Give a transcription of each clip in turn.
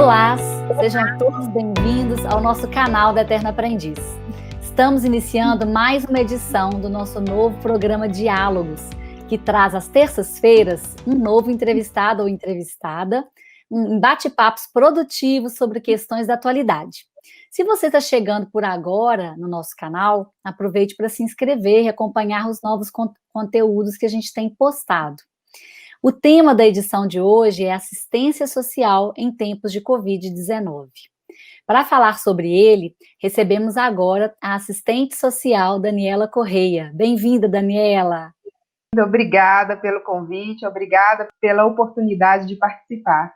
Olá, sejam todos bem-vindos ao nosso canal da Eterna Aprendiz. Estamos iniciando mais uma edição do nosso novo programa Diálogos, que traz às terças-feiras um novo entrevistado ou entrevistada, um bate-papos produtivos sobre questões da atualidade. Se você está chegando por agora no nosso canal, aproveite para se inscrever e acompanhar os novos conteúdos que a gente tem postado. O tema da edição de hoje é assistência social em tempos de Covid-19. Para falar sobre ele, recebemos agora a assistente social Daniela Correia. Bem-vinda, Daniela. Obrigada pelo convite, obrigada pela oportunidade de participar.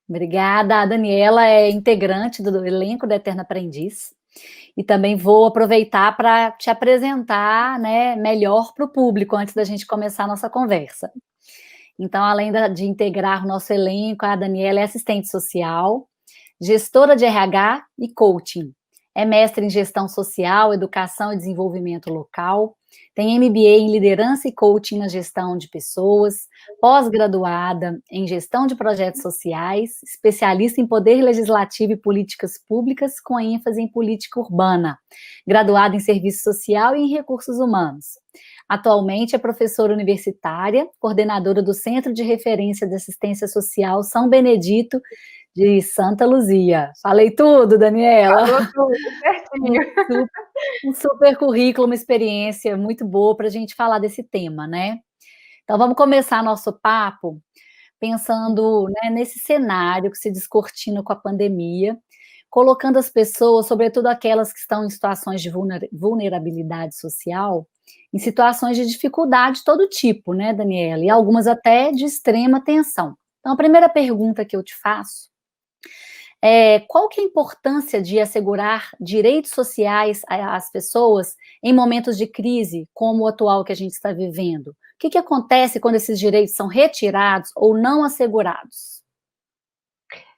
Obrigada. A Daniela é integrante do elenco da Eterna Aprendiz. E também vou aproveitar para te apresentar, melhor para o público antes da gente começar a nossa conversa. Então, além de integrar o nosso elenco, a Daniela é assistente social, gestora de RH e coaching. É mestre em gestão social, educação e desenvolvimento local, tem MBA em liderança e coaching na gestão de pessoas, pós-graduada em gestão de projetos sociais, especialista em poder legislativo e políticas públicas com ênfase em política urbana, graduada em serviço social e em recursos humanos. Atualmente é professora universitária, coordenadora do Centro de Referência de Assistência Social São Benedito de Santa Luzia. Falei tudo, Daniela? Falou tudo, certinho. Um super currículo, uma experiência muito boa para a gente falar desse tema, né? Então vamos começar nosso papo pensando, nesse cenário que se descortina com a pandemia, colocando as pessoas, sobretudo aquelas que estão em situações de vulnerabilidade social, em situações de dificuldade de todo tipo, né, Daniela? E algumas até de extrema tensão. Então, a primeira pergunta que eu te faço é: qual que é a importância de assegurar direitos sociais às pessoas em momentos de crise, como o atual que a gente está vivendo? O que acontece quando esses direitos são retirados ou não assegurados?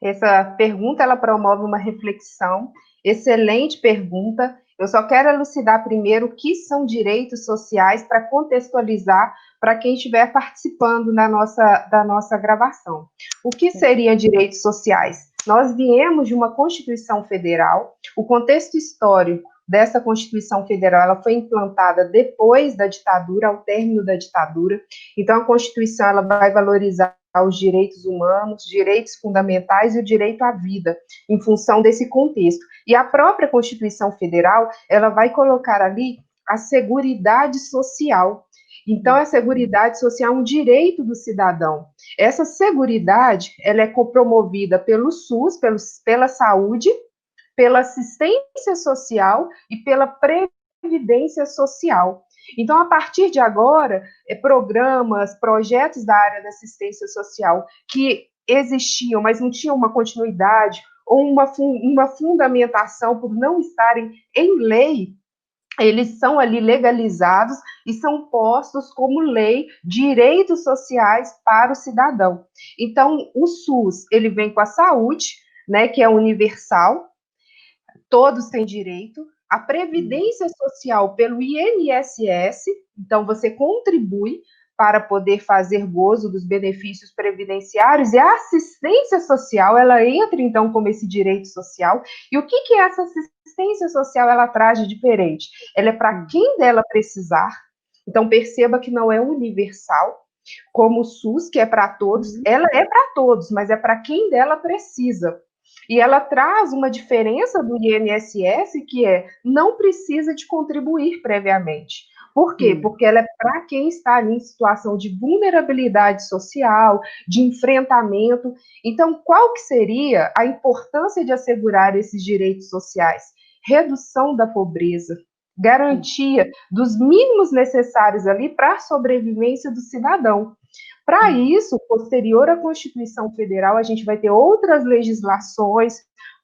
Essa pergunta, ela promove uma reflexão, excelente pergunta. Eu só quero elucidar primeiro o que são direitos sociais para contextualizar para quem estiver participando da nossa gravação. O que seriam direitos sociais? Nós viemos de uma Constituição Federal, o contexto histórico dessa Constituição Federal, ela foi implantada depois da ditadura, ao término da ditadura. Então, a Constituição, ela vai valorizar os direitos humanos, direitos fundamentais e o direito à vida, em função desse contexto. E a própria Constituição Federal, ela vai colocar ali a seguridade social. Então, a seguridade social é um direito do cidadão. Essa seguridade, ela é promovida pelo SUS, pela saúde, pela assistência social e pela previdência social. Então, a partir de agora, programas, projetos da área da assistência social que existiam, mas não tinham uma continuidade ou uma fundamentação por não estarem em lei, eles são ali legalizados e são postos como lei, direitos sociais para o cidadão. Então, o SUS, ele vem com a saúde, que é universal, todos têm direito. A previdência social pelo INSS, então você contribui para poder fazer gozo dos benefícios previdenciários, e a assistência social, ela entra então como esse direito social. E o que essa assistência social ela traz de diferente? Ela é para quem dela precisar, então perceba que não é universal, como o SUS, que é para todos, ela é para todos, mas é para quem dela precisa. E ela traz uma diferença do INSS, que não precisa de contribuir previamente. Por quê? Porque ela é para quem está ali em situação de vulnerabilidade social, de enfrentamento. Então, qual que seria a importância de assegurar esses direitos sociais? Redução da pobreza, garantia dos mínimos necessários ali para a sobrevivência do cidadão. Para isso, posterior à Constituição Federal, a gente vai ter outras legislações,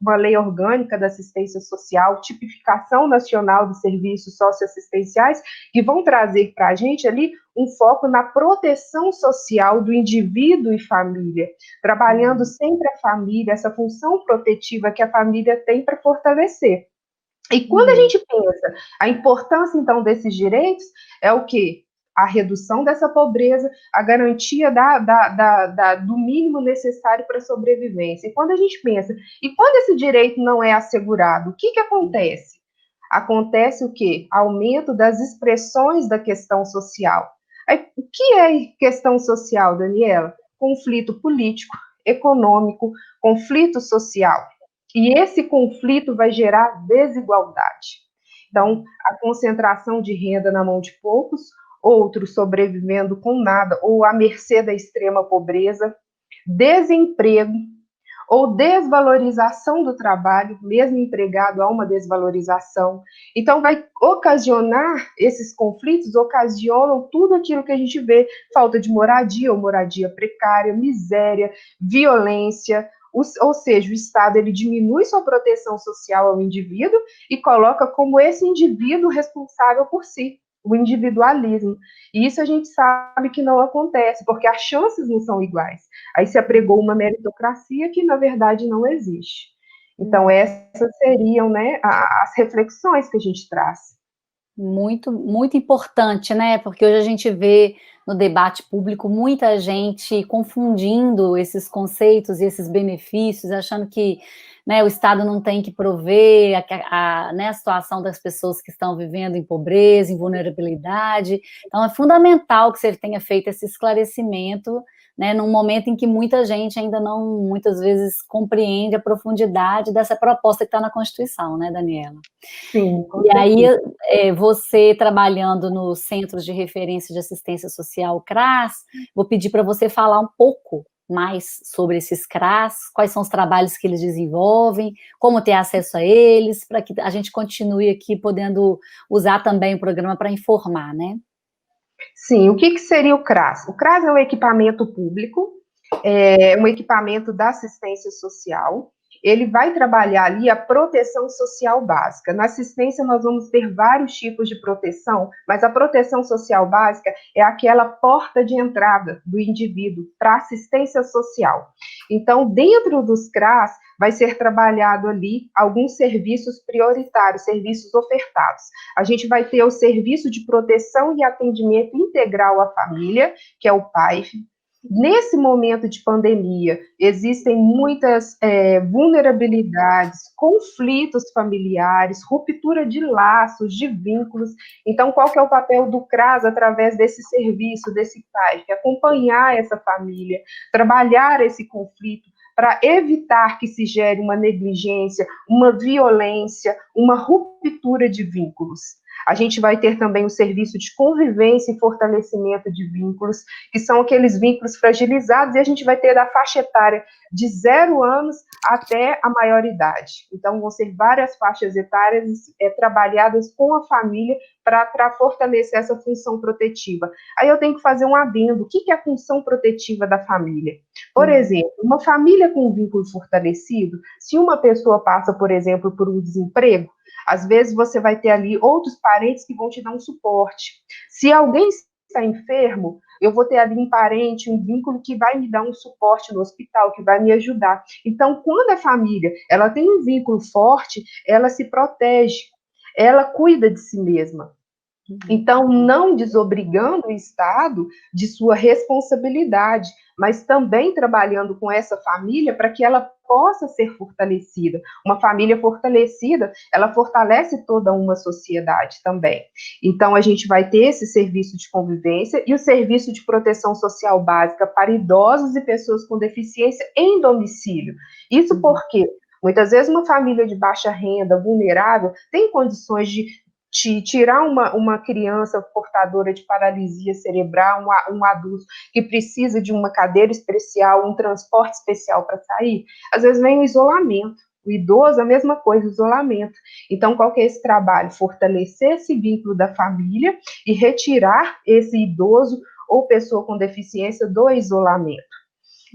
uma lei orgânica da assistência social, tipificação nacional dos serviços socioassistenciais, que vão trazer para a gente ali um foco na proteção social do indivíduo e família, trabalhando sempre a família, essa função protetiva que a família tem para fortalecer. E quando a gente pensa a importância, então, desses direitos, é o quê? a redução dessa pobreza, a garantia do mínimo necessário para a sobrevivência. E quando a gente pensa, e quando esse direito não é assegurado, o que acontece? Acontece o quê? Aumento das expressões da questão social. Aí, o que é questão social, Daniela? Conflito político, econômico, conflito social. E esse conflito vai gerar desigualdade. Então, a concentração de renda na mão de poucos, outros sobrevivendo com nada, ou à mercê da extrema pobreza, desemprego, ou desvalorização do trabalho, mesmo empregado há uma desvalorização. Então, vai ocasionar, esses conflitos ocasionam tudo aquilo que a gente vê, falta de moradia ou moradia precária, miséria, violência, ou seja, o Estado ele diminui sua proteção social ao indivíduo e coloca como esse indivíduo responsável por si, o individualismo. E isso a gente sabe que não acontece, porque as chances não são iguais. Aí se apregou uma meritocracia que, na verdade, não existe. Então, essas seriam, né, as reflexões que a gente traz. Muito, muito importante, né? Porque hoje a gente vê no debate público muita gente confundindo esses conceitos e esses benefícios, achando que, né, o Estado não tem que prover né, a situação das pessoas que estão vivendo em pobreza, em vulnerabilidade. Então, é fundamental que você tenha feito esse esclarecimento, né, num momento em que muita gente ainda não, muitas vezes, compreende a profundidade dessa proposta que está na Constituição, né, Daniela? Sim, com E certeza. aí, você trabalhando nos Centros de Referência de Assistência Social, CRAS, vou pedir para você falar um pouco mais sobre esses CRAS, quais são os trabalhos que eles desenvolvem, como ter acesso a eles, para que a gente continue aqui podendo usar também o programa para informar, né? Sim, o que seria o CRAS? O CRAS é um equipamento público, é um equipamento da assistência social. Ele vai trabalhar ali a proteção social básica. Na assistência, nós vamos ter vários tipos de proteção, mas a proteção social básica é aquela porta de entrada do indivíduo para assistência social. Então, dentro dos CRAS, vai ser trabalhado ali alguns serviços prioritários, serviços ofertados. A gente vai ter o serviço de proteção e atendimento integral à família, que é o PAIF. Nesse momento de pandemia, existem muitas vulnerabilidades, conflitos familiares, ruptura de laços, de vínculos. Então, qual que é o papel do CRAS através desse serviço, desse PAIF? Acompanhar essa família, trabalhar esse conflito, para evitar que se gere uma negligência, uma violência, uma ruptura de vínculos. A gente vai ter também o serviço de convivência e fortalecimento de vínculos, que são aqueles vínculos fragilizados, e a gente vai ter da faixa etária de 0 anos até a maioridade. Então, vão ser várias faixas etárias trabalhadas com a família para fortalecer essa função protetiva. Aí eu tenho que fazer um adendo. O que é a função protetiva da família? Por exemplo, uma família com um vínculo fortalecido, se uma pessoa passa, por exemplo, por um desemprego, às vezes você vai ter ali outros parentes que vão te dar um suporte. Se alguém está enfermo, eu vou ter ali um parente, um vínculo que vai me dar um suporte no hospital, que vai me ajudar. Então, quando a família ela tem um vínculo forte, ela se protege, ela cuida de si mesma. Então, não desobrigando o Estado de sua responsabilidade, mas também trabalhando com essa família para que ela possa ser fortalecida. Uma família fortalecida, ela fortalece toda uma sociedade também. Então, a gente vai ter esse serviço de convivência e o serviço de proteção social básica para idosos e pessoas com deficiência em domicílio. Isso porque muitas vezes uma família de baixa renda, vulnerável, tem condições de tirar uma criança portadora de paralisia cerebral, um adulto que precisa de uma cadeira especial, um transporte especial para sair, às vezes vem o isolamento. O idoso, a mesma coisa, isolamento. Então, qual que é esse trabalho? Fortalecer esse vínculo da família e retirar esse idoso ou pessoa com deficiência do isolamento.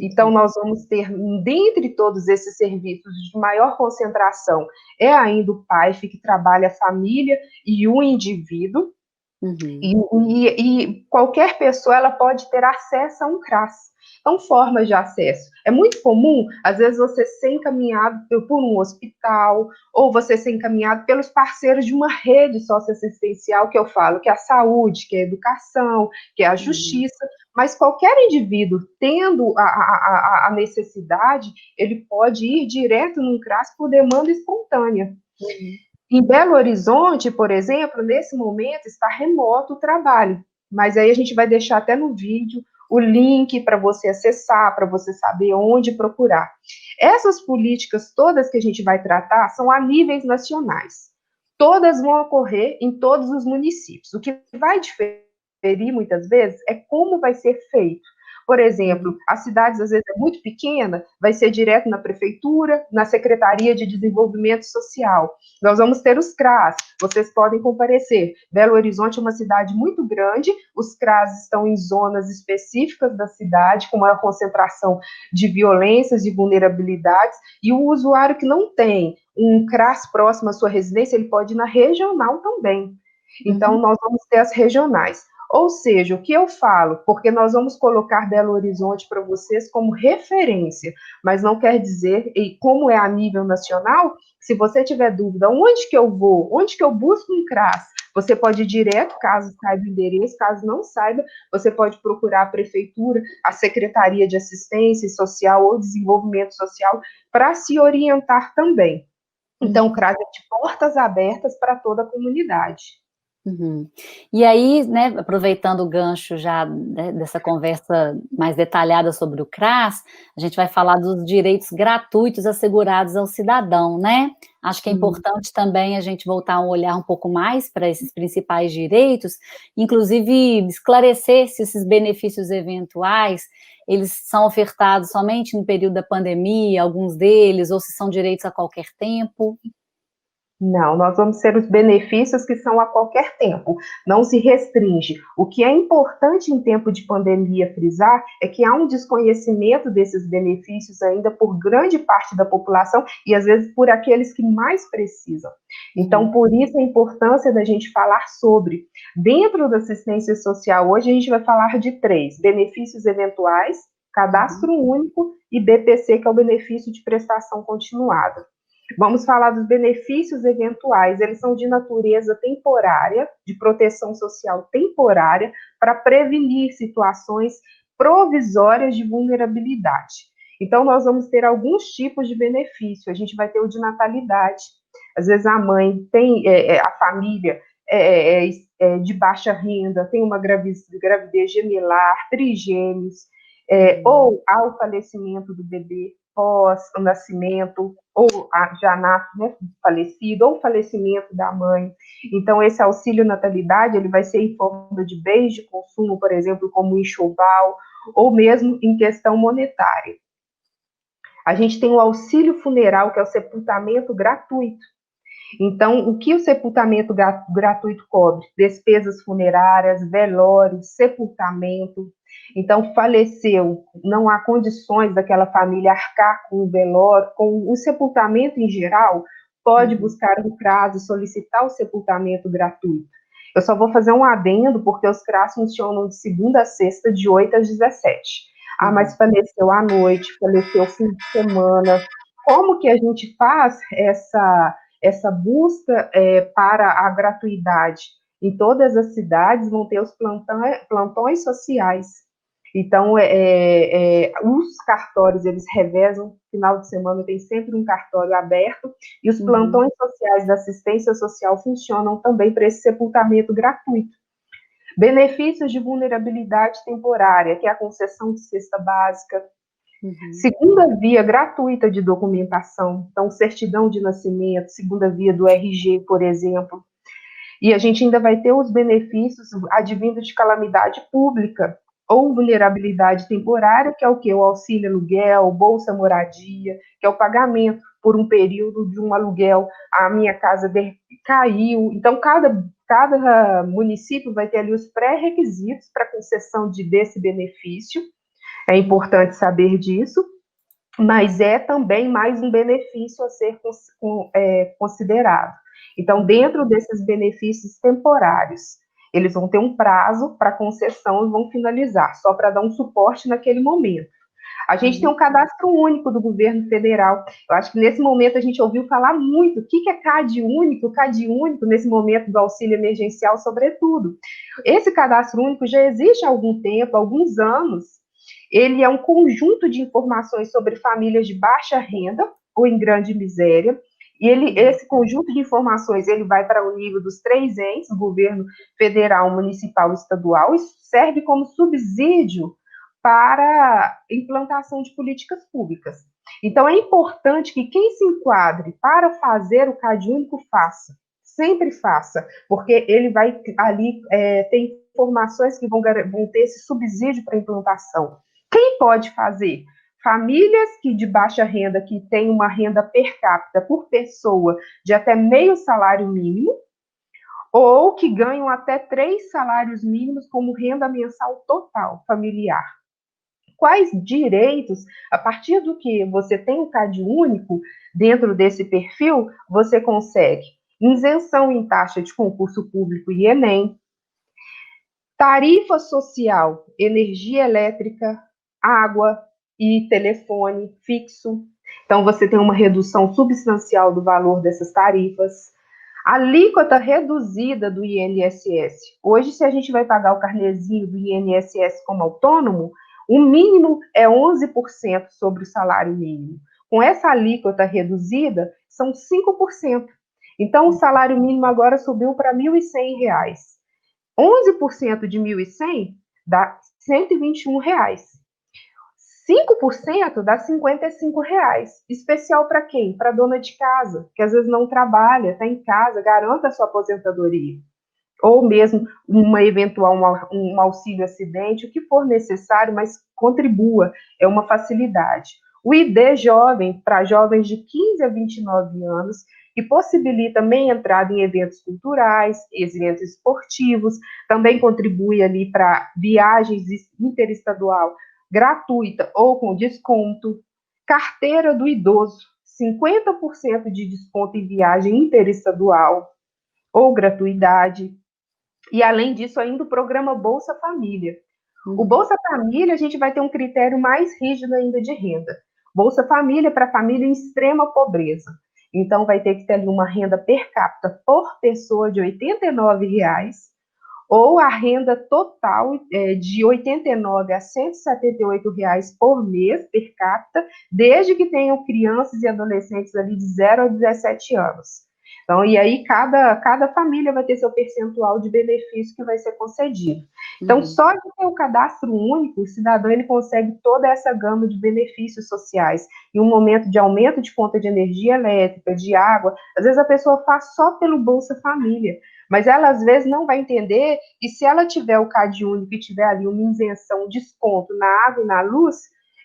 Então, nós vamos ter, dentre todos esses serviços de maior concentração, é ainda o PAIF, que trabalha a família e o indivíduo. Uhum. E qualquer pessoa ela pode ter acesso a um CRAS. Então, formas de acesso. É muito comum, às vezes, você ser encaminhado por um hospital, ou você ser encaminhado pelos parceiros de uma rede socioassistencial, que eu falo, que é a saúde, que é a educação, que é a justiça, mas qualquer indivíduo tendo a necessidade, ele pode ir direto num CRAS por demanda espontânea. Uhum. Em Belo Horizonte, por exemplo, nesse momento está remoto o trabalho, mas aí a gente vai deixar até no vídeo o link para você acessar, para você saber onde procurar. Essas políticas todas que a gente vai tratar são a níveis nacionais. Todas vão ocorrer em todos os municípios. O que vai diferir muitas vezes é como vai ser feito. Por exemplo, as cidades às vezes é muito pequena, vai ser direto na prefeitura, na Secretaria de Desenvolvimento Social. Nós vamos ter os CRAS, vocês podem comparecer. Belo Horizonte é uma cidade muito grande, os CRAS estão em zonas específicas da cidade, com maior concentração de violências e vulnerabilidades, e o usuário que não tem um CRAS próximo à sua residência, ele pode ir na regional também. Então, nós vamos ter as regionais. Ou seja, o que eu falo, porque nós vamos colocar Belo Horizonte para vocês como referência, mas não quer dizer, e como é a nível nacional, se você tiver dúvida, onde que eu vou, onde que eu busco um CRAS, você pode ir direto, caso saiba o endereço, caso não saiba, você pode procurar a prefeitura, a Secretaria de Assistência Social ou Desenvolvimento Social para se orientar também. Então, o CRAS é de portas abertas para toda a comunidade. Uhum. E aí, né, aproveitando o gancho já, né, dessa conversa mais detalhada sobre o CRAS, a gente vai falar dos direitos gratuitos assegurados ao cidadão, né? Acho que é importante também a gente voltar a olhar um pouco mais para esses principais direitos, inclusive esclarecer se esses benefícios eventuais, eles são ofertados somente no período da pandemia, alguns deles, ou se são direitos a qualquer tempo. Não, nós vamos ter os benefícios que são a qualquer tempo, não se restringe. O que é importante em tempo de pandemia frisar é que há um desconhecimento desses benefícios ainda por grande parte da população e às vezes por aqueles que mais precisam. Então, por isso a importância da gente falar sobre. Dentro da assistência social, hoje a gente vai falar de 3: benefícios eventuais, cadastro único e BPC, que é o benefício de prestação continuada. Vamos falar dos benefícios eventuais. Eles são de natureza temporária, de proteção social temporária, para prevenir situações provisórias de vulnerabilidade. Então, nós vamos ter alguns tipos de benefício. A gente vai ter o de natalidade. Às vezes a mãe tem, a família de baixa renda, tem uma gravidez gemelar, trigêmeos, ou há o falecimento do bebê pós o nascimento, ou já nasce, né, falecido, ou falecimento da mãe. Então, esse auxílio natalidade, ele vai ser em forma de bens de consumo, por exemplo, como enxoval, ou mesmo em questão monetária. A gente tem o auxílio funeral, que é o sepultamento gratuito. Então, o que o sepultamento gratuito cobre? Despesas funerárias, velórios, sepultamento. Então, faleceu, não há condições daquela família arcar com o velório, com o sepultamento em geral, pode buscar o CRAS e solicitar o sepultamento gratuito. Eu só vou fazer um adendo, porque os CRAS funcionam de segunda a sexta, de 8 às 17. Ah, mas faleceu à noite, faleceu fim de semana. Como que a gente faz essa busca para a gratuidade? Em todas as cidades vão ter os plantões sociais. Então, os cartórios, eles revezam, final de semana tem sempre um cartório aberto, e os plantões sociais da assistência social funcionam também para esse sepultamento gratuito. Benefícios de vulnerabilidade temporária, que é a concessão de cesta básica. Segunda via gratuita de documentação, então certidão de nascimento, segunda via do RG, por exemplo. E a gente ainda vai ter os benefícios advindos de calamidade pública ou vulnerabilidade temporária, que é o quê? O auxílio aluguel, bolsa moradia, que é o pagamento por um período de um aluguel. A minha casa caiu. Então, cada município vai ter ali os pré-requisitos para concessão desse benefício. É importante saber disso, mas é também mais um benefício a ser considerado. Então, dentro desses benefícios temporários, Eles vão ter um prazo para concessão e vão finalizar, só para dar um suporte naquele momento. A gente tem um cadastro único do governo federal. Eu acho que nesse momento a gente ouviu falar muito. O que é CAD único? CAD único, nesse momento do auxílio emergencial, sobretudo. Esse cadastro único já existe há algum tempo, há alguns anos. Ele é um conjunto de informações sobre famílias de baixa renda ou em grande miséria. E esse conjunto de informações ele vai para o nível dos 3 entes, governo federal, municipal e estadual, e serve como subsídio para implantação de políticas públicas. Então, é importante que quem se enquadre para fazer o CAD único faça, sempre faça, porque ele vai ali ter informações que vão ter esse subsídio para implantação. Quem pode fazer? Famílias que de baixa renda, que têm uma renda per capita por pessoa de até meio salário mínimo, ou que ganham até 3 salários mínimos como renda mensal total familiar. Quais direitos, a partir do que você tem o CAD único, dentro desse perfil, você consegue isenção em taxa de concurso público e Enem, tarifa social, energia elétrica, água e telefone fixo. Então, você tem uma redução substancial do valor dessas tarifas. Alíquota reduzida do INSS. Hoje, se a gente vai pagar o carnezinho do INSS como autônomo, o mínimo é 11% sobre o salário mínimo. Com essa alíquota reduzida, são 5%. Então, o salário mínimo agora subiu para R$ 1.100. 11% de 1.100 dá R$ 121. 5% dá R$ 55. Especial para quem? Para dona de casa, que às vezes não trabalha, está em casa, garanta a sua aposentadoria. Ou mesmo uma eventual um auxílio acidente, o que for necessário, mas contribua, é uma facilidade. O ID jovem, para jovens de 15 a 29 anos, que possibilita meia entrada em eventos culturais, eventos esportivos, também contribui ali para viagens interestadual gratuita ou com desconto. Carteira do idoso, 50% de desconto em viagem interestadual ou gratuidade. E, além disso, ainda o programa Bolsa Família. O Bolsa Família, a gente vai ter um critério mais rígido ainda de renda. Bolsa Família para família em extrema pobreza. Então, vai ter que ter ali uma renda per capita por pessoa de R$ 89, ou a renda total de R$ 89 a R$ 178 por mês per capita, desde que tenham crianças e adolescentes ali de 0 a 17 anos. Então, e aí cada família vai ter seu percentual de benefício que vai ser concedido. Então, só de ter o cadastro único, o cidadão ele consegue toda essa gama de benefícios sociais. Em um momento de aumento de conta de energia elétrica, de água, às vezes a pessoa faz só pelo Bolsa Família, mas ela às vezes não vai entender, e se ela tiver o CAD único e tiver ali uma isenção, um desconto na água e na luz,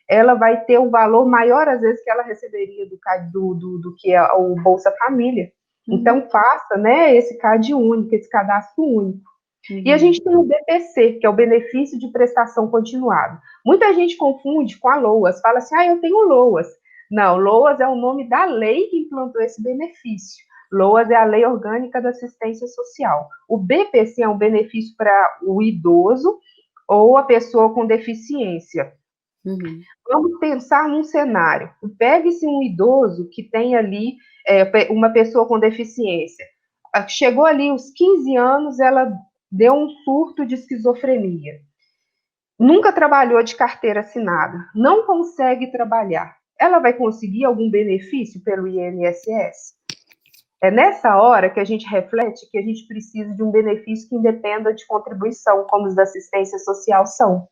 ela vai ter um valor maior, às vezes, que ela receberia do que é o Bolsa Família. Então, faça, né, esse CAD único, esse cadastro único. E a gente tem o BPC, que é o benefício de prestação continuada. Muita gente confunde com a LOAS, fala assim, eu tenho LOAS. Não, LOAS é o nome da lei que implantou esse benefício. LOAS é a Lei Orgânica da Assistência Social. O BPC é um benefício para o idoso ou a pessoa com deficiência. Vamos pensar num cenário. Pegue-se um idoso que tem ali uma pessoa com deficiência. Chegou ali os 15 anos, ela deu um surto de esquizofrenia. Nunca trabalhou de carteira assinada, não consegue trabalhar. Ela vai conseguir algum benefício pelo INSS? É nessa hora que a gente reflete que a gente precisa de um benefício que independa de contribuição, como os da assistência social são.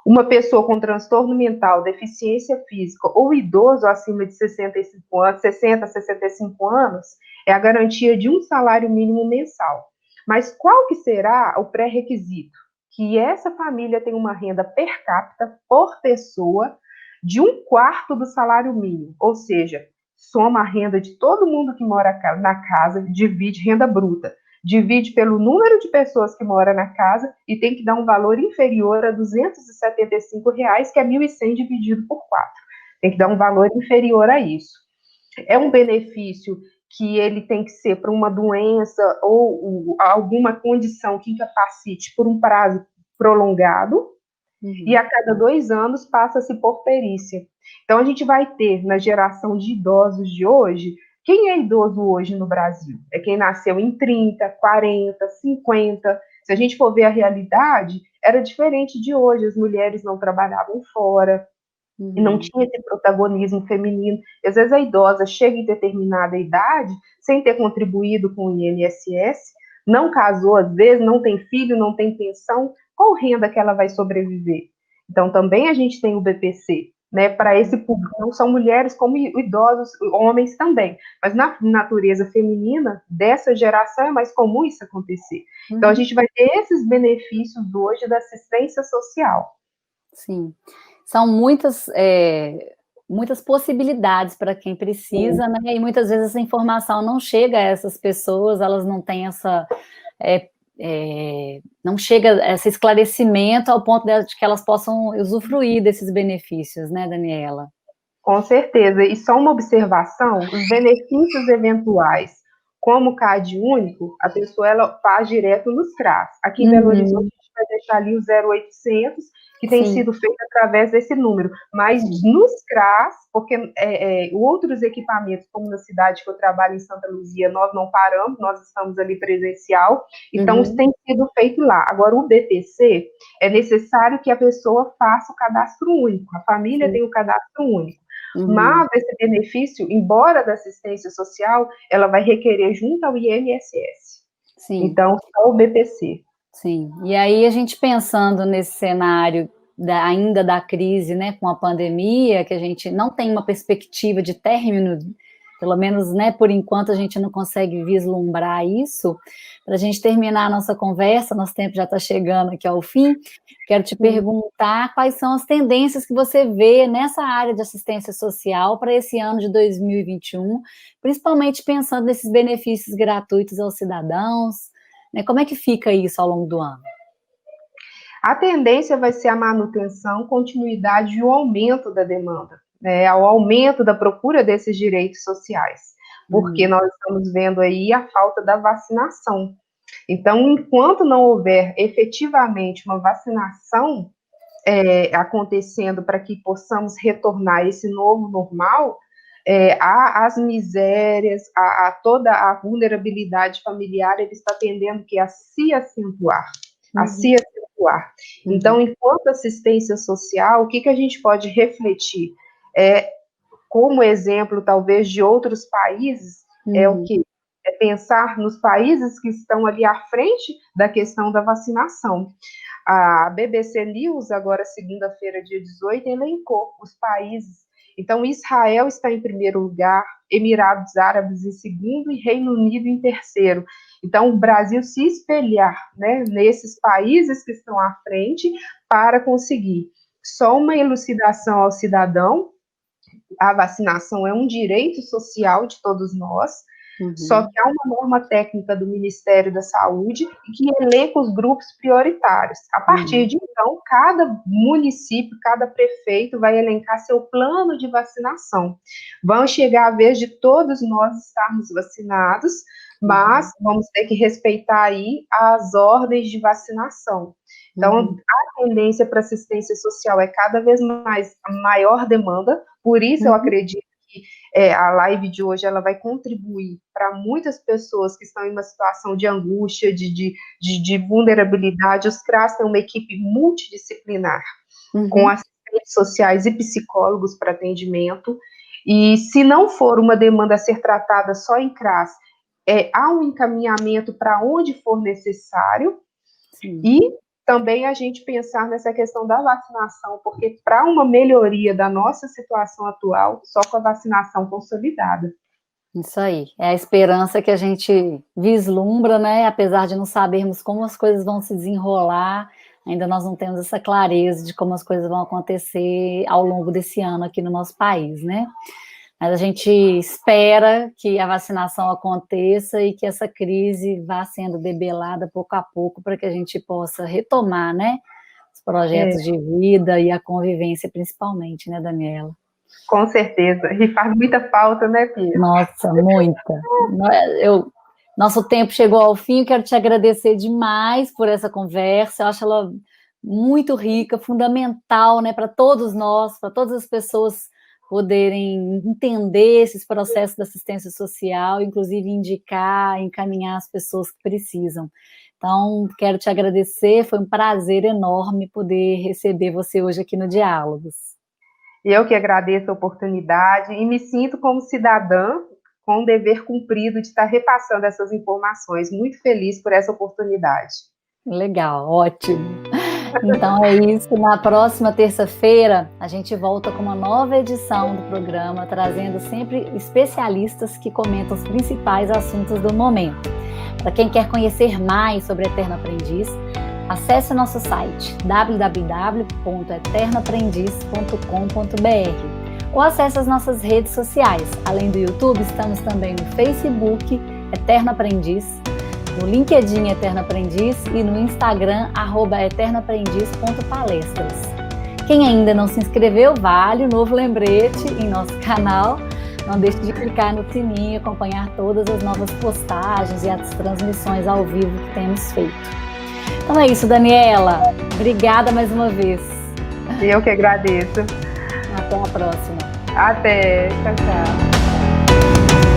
Uma pessoa com transtorno mental, deficiência física ou idoso acima de 65 anos, 60 a 65 anos, é a garantia de um salário mínimo mensal. Mas qual que será o pré-requisito? Que essa família tenha uma renda per capita por pessoa de 1/4 do salário mínimo, ou seja, soma a renda de todo mundo que mora na casa, divide renda bruta, divide pelo número de pessoas que moram na casa e tem que dar um valor inferior a R$ 275, que é 1.100 dividido por 4. Tem que dar um valor inferior a isso. É um benefício que ele tem que ser para uma doença ou alguma condição que incapacite por um prazo prolongado, e a cada 2 anos passa-se por perícia. Então, a gente vai ter, na geração de idosos de hoje, quem é idoso hoje no Brasil? É quem nasceu em 30, 40, 50. Se a gente for ver a realidade, era diferente de hoje. As mulheres não trabalhavam fora, e não tinha esse protagonismo feminino. Às vezes a idosa chega em determinada idade, sem ter contribuído com o INSS, não casou às vezes, não tem filho, não tem pensão, qual renda que ela vai sobreviver? Então também a gente tem o BPC, né, para esse público, não são mulheres como idosos, homens também, mas na natureza feminina dessa geração é mais comum isso acontecer. Então a gente vai ter esses benefícios hoje da assistência social. Sim, são muitas possibilidades para quem precisa, né? E muitas vezes essa informação não chega a essas pessoas, elas não têm não chega esse esclarecimento ao ponto de que elas possam usufruir desses benefícios, né, Daniela? Com certeza. E só uma observação, os benefícios eventuais, como o CAD único, a pessoa ela faz direto nos CRAS. Aqui em Belo Horizonte, a gente vai deixar ali o 0800, que tem sido feito através desse número. Mas nos CRAS, porque outros equipamentos, como na cidade que eu trabalho, em Santa Luzia, nós não paramos, nós estamos ali presencial, então isso tem sido feito lá. Agora, o BPC, é necessário que a pessoa faça o cadastro único, a família tem o cadastro único. Mas esse benefício, embora da assistência social, ela vai requerer junto ao INSS. Sim. Então, só o BPC. Sim, e aí a gente pensando nesse cenário ainda da crise, né, com a pandemia, que a gente não tem uma perspectiva de término, pelo menos, né, por enquanto a gente não consegue vislumbrar isso. Para a gente terminar a nossa conversa, nosso tempo já está chegando aqui ao fim, quero te perguntar quais são as tendências que você vê nessa área de assistência social para esse ano de 2021, principalmente pensando nesses benefícios gratuitos aos cidadãos, né? Como é que fica isso ao longo do ano? A tendência vai ser a manutenção, continuidade e o aumento da demanda, né? O aumento da procura desses direitos sociais, porque nós estamos vendo aí a falta da vacinação. Então, enquanto não houver efetivamente uma vacinação acontecendo para que possamos retornar a esse novo normal, as misérias, toda a vulnerabilidade familiar, ele está tendendo a se acentuar, Então, enquanto assistência social, o que a gente pode refletir? Como exemplo, talvez, de outros países, é o que? É pensar nos países que estão ali à frente da questão da vacinação. A BBC News, agora segunda-feira, dia 18, elencou os países. Então, Israel está em primeiro lugar, Emirados Árabes em segundo e Reino Unido em terceiro. Então, o Brasil se espelhar, né, nesses países que estão à frente para conseguir. Só uma elucidação ao cidadão: a vacinação é um direito social de todos nós, só que há uma norma técnica do Ministério da Saúde que elenca os grupos prioritários. A partir de então, cada município, cada prefeito vai elencar seu plano de vacinação. Vão chegar a vez de todos nós estarmos vacinados, mas vamos ter que respeitar aí as ordens de vacinação. Então, a tendência para assistência social é cada vez mais a maior demanda, por isso eu acredito que a live de hoje ela vai contribuir para muitas pessoas que estão em uma situação de angústia, de vulnerabilidade. Os CRAS têm uma equipe multidisciplinar, com assistentes sociais e psicólogos para atendimento, e se não for uma demanda a ser tratada só em CRAS, há um encaminhamento para onde for necessário. E também a gente pensar nessa questão da vacinação, porque para uma melhoria da nossa situação atual, só com a vacinação consolidada. Isso aí, é a esperança que a gente vislumbra, né? Apesar de não sabermos como as coisas vão se desenrolar, ainda nós não temos essa clareza de como as coisas vão acontecer ao longo desse ano aqui no nosso país, né? Mas a gente espera que a vacinação aconteça e que essa crise vá sendo debelada pouco a pouco para que a gente possa retomar, né, os projetos de vida e a convivência principalmente, né, Daniela? Com certeza. E faz muita falta, né, Pia? Nossa, muita. Nosso tempo chegou ao fim, eu quero te agradecer demais por essa conversa, eu acho ela muito rica, fundamental, né, para todos nós, para todas as pessoas poderem entender esses processos da assistência social, inclusive indicar, encaminhar as pessoas que precisam. Então, quero te agradecer, foi um prazer enorme poder receber você hoje aqui no Diálogos. Eu que agradeço a oportunidade e me sinto como cidadã com o dever cumprido de estar repassando essas informações. Muito feliz por essa oportunidade. Legal, ótimo. Então é isso. Na próxima terça-feira, a gente volta com uma nova edição do programa, trazendo sempre especialistas que comentam os principais assuntos do momento. Para quem quer conhecer mais sobre Eterno Aprendiz, acesse o nosso site www.eternoaprendiz.com.br ou acesse as nossas redes sociais. Além do YouTube, estamos também no Facebook, Eterno Aprendiz, no LinkedIn Eterno Aprendiz e no Instagram, @eternoaprendiz.palestras. Quem ainda não se inscreveu, vale o novo lembrete em nosso canal. Não deixe de clicar no sininho e acompanhar todas as novas postagens e as transmissões ao vivo que temos feito. Então é isso, Daniela. Obrigada mais uma vez. Eu que agradeço. Até a próxima. Até. Tchau, tchau.